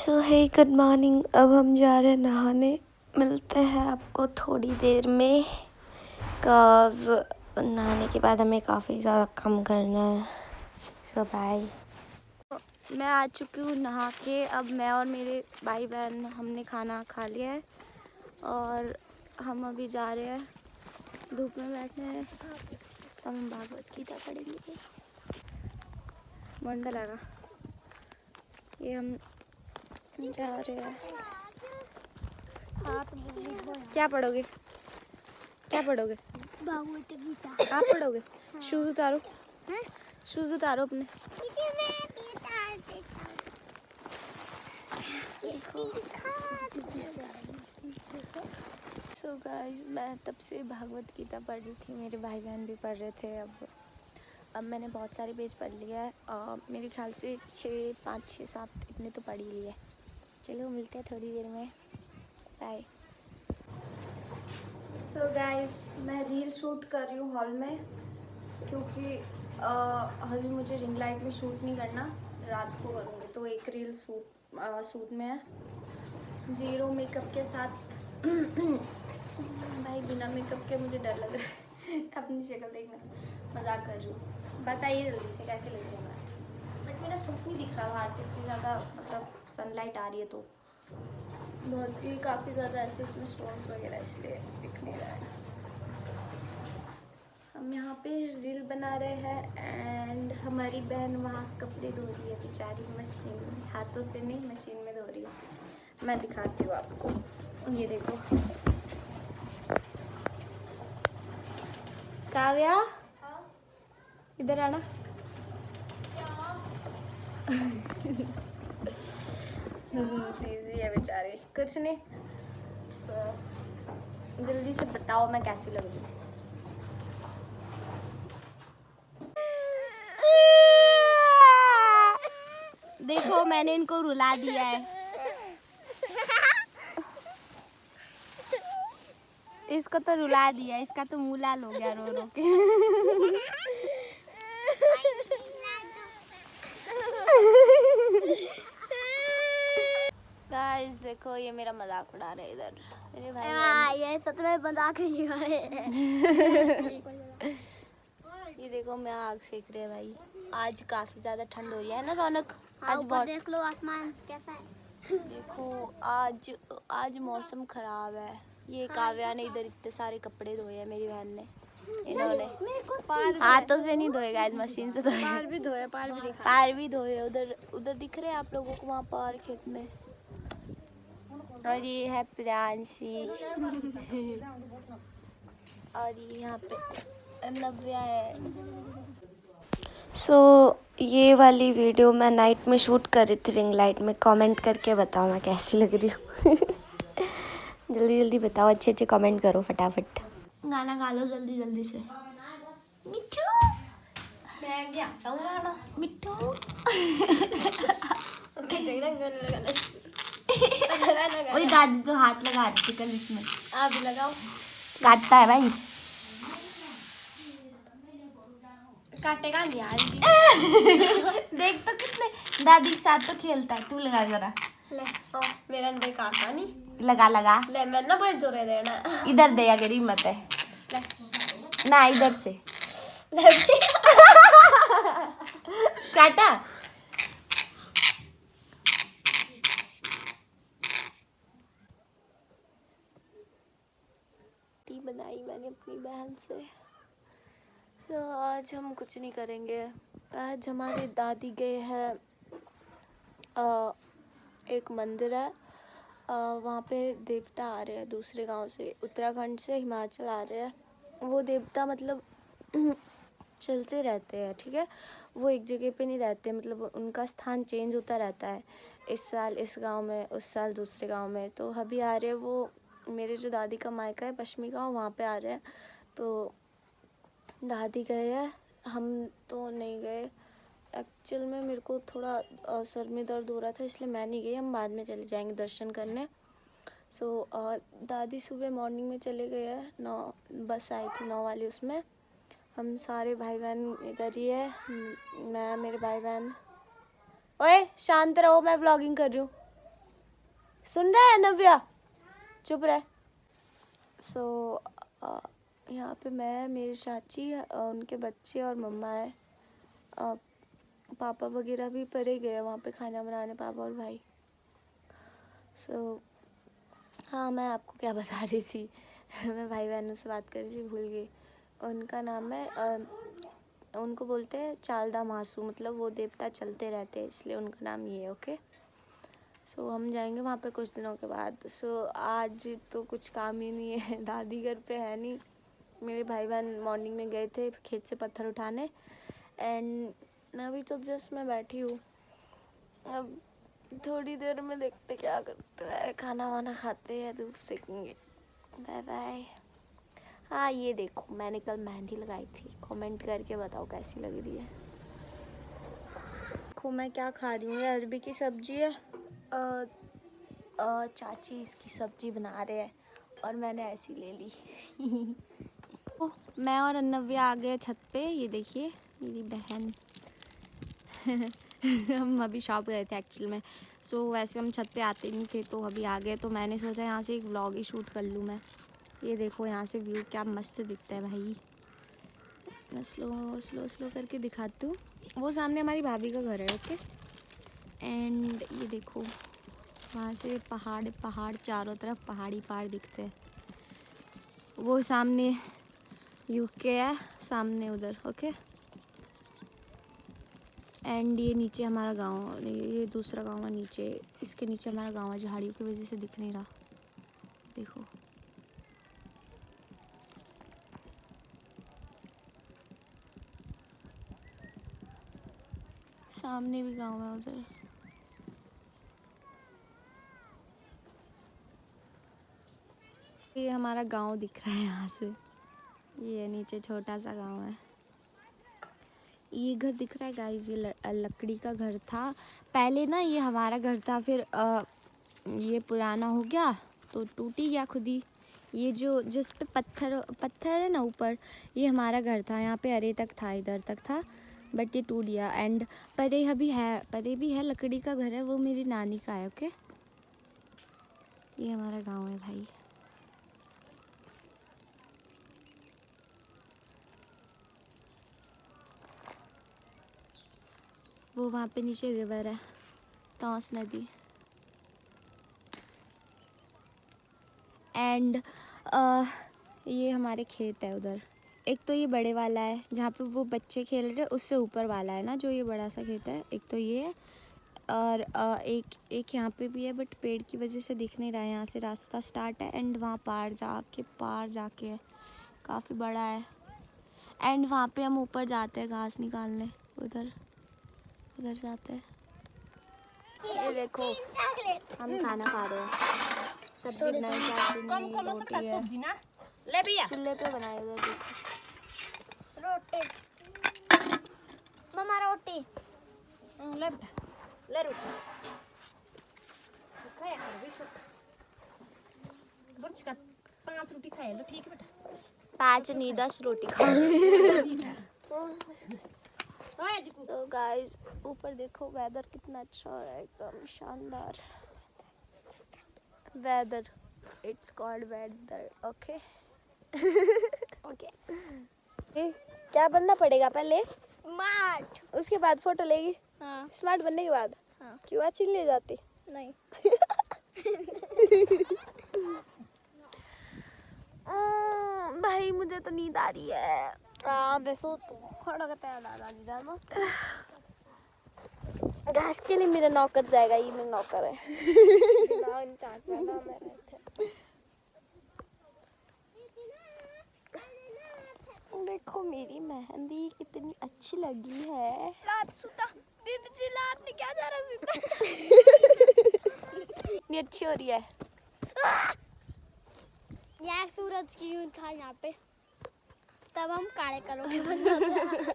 सो हे good morning. अब हम जा रहे हैं नहाने। मिलते हैं आपको थोड़ी देर में। काज नहाने के बाद हमें काफ़ी ज़्यादा काम करना है। सो बाय। मैं आ चुकी हूँ नहा के। अब मैं और मेरे भाई बहन हमने खाना खा लिया है और हम अभी जा रहे हैं धूप में बैठने हैं। तब हम भागवत गीता पढ़ेंगे। मंडल लगा ये हम जा रहे हैं। क्या पढ़ोगे? क्या पढ़ोगे? भागवत गीता। आप पढ़ोगे? शूज उतारो। शूज उतारो अपने। सो गाइस, मैं तब से भागवत गीता पढ़ रही थी, मेरे भाई बहन भी पढ़ रहे थे। अब मैंने बहुत सारे पेज पढ़ लिया है। मेरे ख्याल से 5, 6, 7 इतने तो पढ़ ही लिए। चलो मिलते हैं थोड़ी देर में। बाय। सो गाइस, मैं रील शूट कर रही हूँ हॉल में, क्योंकि अभी मुझे रिंग लाइट में शूट नहीं करना, रात को करूँगी। तो एक रील शूट में है 0 मेकअप के साथ। भाई बिना मेकअप के मुझे डर लग रहा है अपनी शक्ल देखना। मजाक कर रही हूँ। बताइए जल्दी से कैसे लग रही है मैं। बट मेरा सूट नहीं दिख रहा बाहर से, इतनी ज़्यादा मतलब सनलाइट आ रही है तो बहुत ही काफ़ी ज़्यादा ऐसे इसमें स्टोन्स वगैरह, इसलिए दिख नहीं रहा है। हम यहाँ पे रील बना रहे हैं एंड हमारी बहन वहाँ कपड़े धो रही है बेचारी, मशीन में, हाथों से नहीं मशीन में धो रही है। मैं दिखाती हूँ आपको, ये देखो। काव्या, इधर आना। बिजी है बेचारी, कुछ नहीं। जल्दी से बताओ मैं कैसी लग रही हूँ। देखो मैंने इनको रुला दिया है। इसको तो रुला दिया, इसका तो मुँह लाल हो गया रो रो के। गाइस देखो, ये मेरा मजाक उड़ा रहे इधर मेरे भाई। ये सच में मजाक नहीं कर रहे हैं। ये देखो मैं आग सेक रहे भाई। आज काफी ज्यादा ठंड हो रही है ना रौनक। आज ऊपर बहुत देख लो आसमान कैसा है। देखो आज मौसम खराब है। ये काव्या ने इधर इतने सारे कपड़े धोए हैं, मेरी बहन ने। इन्होंने हाथों से नहीं धोए गाइस, मशीन से धोए। पार भी धोया, पार भी दिखा। पैर भी धोए। उधर दिख रहे हैं आप लोगों को, वहाँ पर खेत में। और ये है प्रियांशी। और ये यहाँ पे नव्या है। ये वाली वीडियो मैं नाइट में शूट कर रही थी रिंग लाइट में। कमेंट करके बताओ मैं कैसी लग रही हूँ। जल्दी जल्दी बताओ, अच्छे अच्छे कमेंट करो फटाफट। गाना गा लो जल्दी जल्दी से। मिट्टू, मैं क्या आता हूँ गाना। मिट्टू। वही दादी तो हाथ लगा रही थी कल इसमें। आप भी लगाओ। काटता है भाई। काटेगा नहीं यार। देख तो कितने दादी के साथ तो खेलता है। तू लगा जरा। ले तो मेरा नहीं काटता नहीं। लगा लगा ले, मैं ना बहुत जोरे देना। इधर दे अगर हिम्मत है। ले ना, इधर से ले। काटा। टी बनाई मैंने अपनी बहन से। तो आज हम कुछ नहीं करेंगे। आज हमारे दादी गए हैं, एक मंदिर है, वहाँ पे देवता आ रहे हैं दूसरे गांव से, उत्तराखंड से हिमाचल आ रहे हैं। वो देवता मतलब चलते रहते हैं, ठीक है। वो एक जगह पे नहीं रहते, मतलब उनका स्थान चेंज होता रहता है। इस साल इस गांव में, उस साल दूसरे गांव में। तो अभी आ रहे हैं वो, मेरे जो दादी का मायका है पश्चिमी गांव, वहाँ पे आ रहे हैं। तो दादी गए हैं, हम तो नहीं गए। एक्चुअल में मेरे को थोड़ा सर में दर्द हो रहा था, इसलिए मैं नहीं गई। हम बाद में चले जाएंगे दर्शन करने। दादी सुबह मॉर्निंग में चले गए हैं। 9 बस आई थी 9 वाली, उसमें हम सारे भाई बहन इधर ही है। मैं, मेरे भाई बहन। ओए शांत रहो, मैं व्लॉगिंग कर रही हूँ। सुन रहा है नव्या? चुप रहे। सो यहाँ पे मैं, मेरी चाची, उनके बच्चे और मम्मा है। पापा वगैरह भी परे गए वहाँ पे खाना बनाने, पापा और भाई। सो हाँ, मैं आपको क्या बता रही थी मैं भाई बहनों से बात कर रही थी, भूल गई। उनका नाम है उनको बोलते हैं चालदा मासू, मतलब वो देवता चलते रहते हैं, इसलिए उनका नाम ये है। ओके, सो हम जाएंगे वहाँ पे कुछ दिनों के बाद। सो आज तो कुछ काम ही नहीं है, दादी घर पे है नहीं। मेरे भाई बहन मॉर्निंग में गए थे खेत से पत्थर उठाने, एंड अभी तो जस्ट मैं बैठी हूँ। अब थोड़ी देर में देखते क्या करते हैं, खाना वाना खाते हैं, धूप सेकेंगे। Bye bye. हाँ, ये देखो मैंने कल मेहंदी लगाई थी, कमेंट करके बताओ कैसी लग रही है। देखो मैं क्या खा रही हूँ, ये अरबी की सब्जी है। चाची इसकी सब्जी बना रहे हैं और मैंने ऐसी ले ली मैं और अन्नव्या आ गए छत पे। ये देखिए मेरी बहन हम अभी शॉप गए थे एक्चुअल में। सो वैसे हम छत पे आते नहीं थे, तो अभी आ गए, तो मैंने सोचा यहाँ से एक व्लॉग ही शूट कर लूँ मैं। ये देखो यहाँ से व्यू क्या मस्त दिखता है भाई। मैं स्लो स्लो स्लो करके दिखाती हूँ। वो सामने हमारी भाभी का घर है। ओके, एंड ये देखो वहाँ से पहाड़ पहाड़, चारों तरफ पहाड़ी पहाड़ दिखते हैं। वो सामने यूके है, सामने उधर। ओके, एंड ये नीचे हमारा गांव, ये दूसरा गांव है नीचे, इसके नीचे हमारा गांव है, झाड़ियों की वजह से दिख नहीं रहा। देखो सामने भी गांव है उधर। ये हमारा गांव दिख रहा है यहाँ से, ये नीचे छोटा सा गांव है। ये घर दिख रहा है गाइस, ये लकड़ी का घर था पहले ना, ये हमारा घर था, फिर ये पुराना हो गया तो टूट ही गया खुद ही। ये जो जिस पे पत्थर है ना ऊपर, ये हमारा घर था, यहाँ पे अरे तक था, इधर तक था, बट ये टूट गया। एंड परे भी है लकड़ी का घर है, वो मेरी नानी का है। ओके, ये हमारा गांव है भाई। वो वहाँ पे नीचे रिवर है, तौस नदी। एंड ये हमारे खेत है उधर। एक तो ये बड़े वाला है जहाँ पे वो बच्चे खेल रहे हैं, उससे ऊपर वाला है ना जो ये बड़ा सा खेत है, एक तो ये है, और एक यहाँ पे भी है, बट पेड़ की वजह से दिख नहीं रहा है। यहाँ से रास्ता स्टार्ट है एंड वहाँ पार जाके है, काफ़ी बड़ा है। एंड वहाँ पे हम ऊपर जाते हैं घास निकालने, उधर जाते हैं। ये देखो हम खाना खा रहे हैं, सब्जी बनाई, रोटी है, चूल्हे पे बनाए उधर। देखो रोटी मम्मा, रोटी ले रोटी खाया कर बेशक। बच्चा 5 रोटी खाए लो, ठीक है बेटा। 5 नहीं 10 रोटी खा। तो गाइस ऊपर देखो वेदर कितना अच्छा हो रहा है, एकदम शानदार weather. It's cold weather. Okay okay. क्या बनना पड़ेगा पहले, स्मार्ट। उसके बाद फोटो लेगी। हाँ स्मार्ट बनने के बाद हाँ। क्यों अच्छी ले जाती? नहीं भाई मुझे तो नींद आ रही है। बेसो तो खड़ा करता है दादाजी दादा। घास के लिए मेरा नौकर जाएगा, ये मेरा नौकर है। देखो मेरी मेहंदी कितनी अच्छी लगी है। लात सुता दीदी जी, लात ने क्या जा रहा सीता। कितनी अच्छी हो रही है। यार सूरज की यूं था यहाँ पे, तब हम काले कलर के बन जाते हैं।